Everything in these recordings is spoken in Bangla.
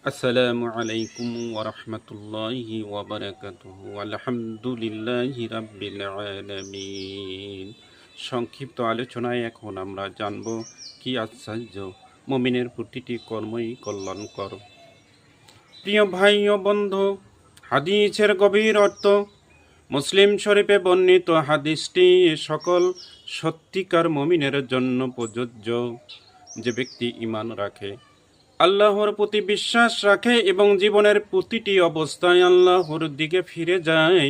আসসালামু আলাইকুম ওয়া রাহমাতুল্লাহি ওয়া বারাকাতুহু। আলহামদুলিল্লাহি রাব্বিল আলামিন। সংক্ষিপ্ত আলোচনায় এখন আমরা জানব কি আশ্চর্য, মুমিনের প্রতিটি কর্মই কল্যাণকর। প্রিয় ভাই ও বন্ধু, হাদিসের গভীর অর্থ। মুসলিম শরীফে বর্ণিত হাদিসটি সকল সত্যিকার মুমিনের জন্য প্রযোজ্য। যে ব্যক্তি ঈমান রাখে, আল্লাহর প্রতি বিশ্বাস রাখে এবং জীবনের প্রতিটি অবস্থায় আল্লাহর দিকে ফিরে যায়,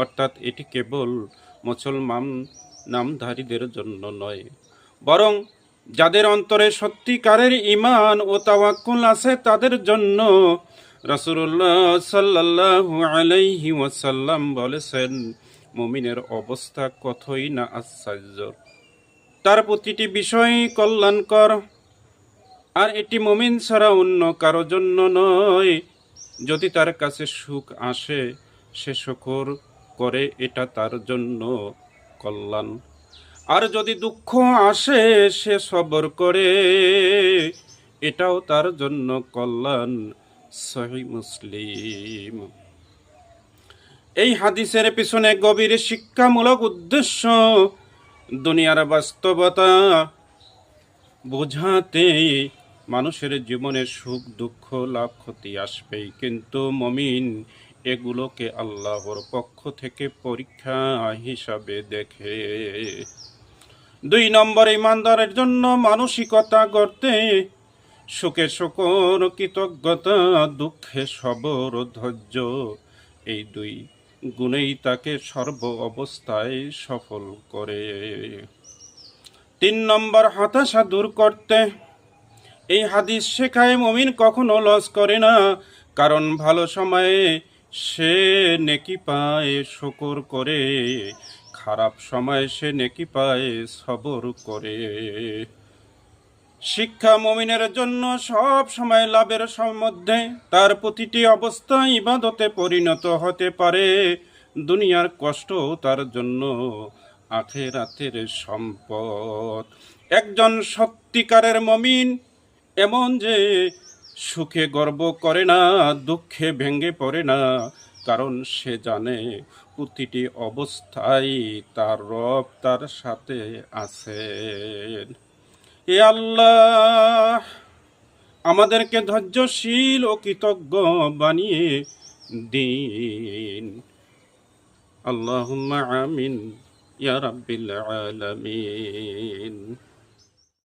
অর্থাৎ এটি কেবল মুসলমান নামধারীদের জন্য নয়, বরং যাদের অন্তরে সত্যিকারের ঈমান ও তাওয়াক্কুল আছে তাদের জন্য। রাসূলুল্লাহ সাল্লাল্লাহু আলাইহি ওয়াসাল্লাম বলেছেন, মুমিনের অবস্থা কতই না আশ্চর্য, তার প্রতিটি বিষয়ই কল্যাণকর, আর এটি মুমিন ছাড়া অন্য কারো জন্য নয়। যদি তার কাছে সুখ আসে, সে শুকর করে, এটা তার জন্য কল্যাণ। আর যদি দুঃখ আসে, সে সবর করে, এটাও তার জন্য কল্যাণ। সহিহ মুসলিম। এই হাদিসের পিছনে গভীর শিক্ষামূলক উদ্দেশ্য। দুনিয়ার বাস্তবতা বোঝাতে মানুষের জীবনে সুখ দুঃখ লাভ ক্ষতি আসবেই, কিন্তু মুমিন এগুলোকে আল্লাহর পক্ষ থেকে পরীক্ষা হিসাবে দেখে। 2 নম্বর, ইমানদারের জন্য মানসিকতা গড়তে সুখে শুকর, কৃতজ্ঞতা, দুঃখে সবর, ধৈর্য, এই 2 গুণেই তাকে সর্ব অবস্থায় সফল করে। 3 নম্বর, হতাশা দূর করতে। এই হাদিস শেখায় মুমিন কখনো লস করে না, কারণ ভালো সময়ে সে নেকি পায়, শুকর করে, খারাপ সময়ে সে নেকি পায়, সবর করে। শিক্ষা, মুমিনের জন্য সব সময় লাভের মধ্যে তার প্রতিটি অবস্থা ইবাদতে পরিণত হতে পারে। দুনিয়ার কষ্ট তার জন্য আখিরাতের সম্পদ। একজন সত্যিকারের মুমিন এমন যে সুখে গর্ব করে না, দুঃখে ভেঙে পড়ে না, কারণ সে জানে প্রতিটি অবস্থায় তার রব তার সাথে আছেন। হে আল্লাহ, আমাদেরকে ধৈর্যশীল ও কৃতজ্ঞ বানিয়ে দিন। আল্লাহুম্মা আমিন ইয়া রাব্বিল আলামিন।